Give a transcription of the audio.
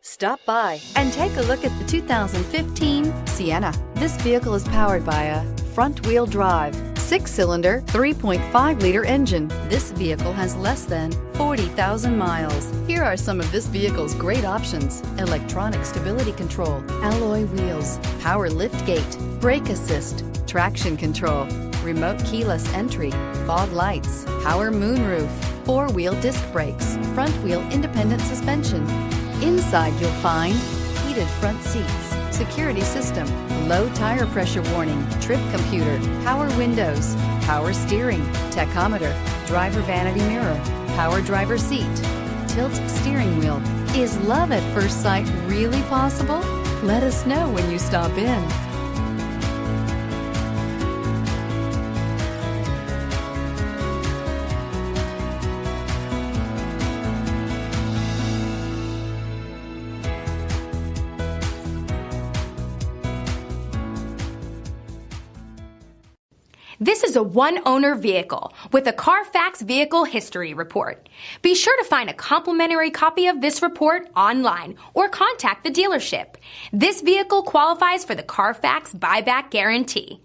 Stop by and take a look at the 2015 Sienna. This vehicle is powered by a front-wheel drive, 6-cylinder, 3.5-liter engine. This vehicle has less than 40,000 miles. Here are some of this vehicle's great options: electronic stability control, alloy wheels, power liftgate, brake assist, traction control, remote keyless entry, fog lights, power moonroof, 4-wheel disc brakes, front-wheel independent suspension. Inside you'll find heated front seats, security system, low tire pressure warning, trip computer, power windows, power steering, tachometer, driver vanity mirror, power driver seat, tilt steering wheel. Is love at first sight really possible? Let us know when you stop in. This is a one-owner vehicle with a Carfax Vehicle History Report. Be sure to find a complimentary copy of this report online or contact the dealership. This vehicle qualifies for the Carfax Buyback Guarantee.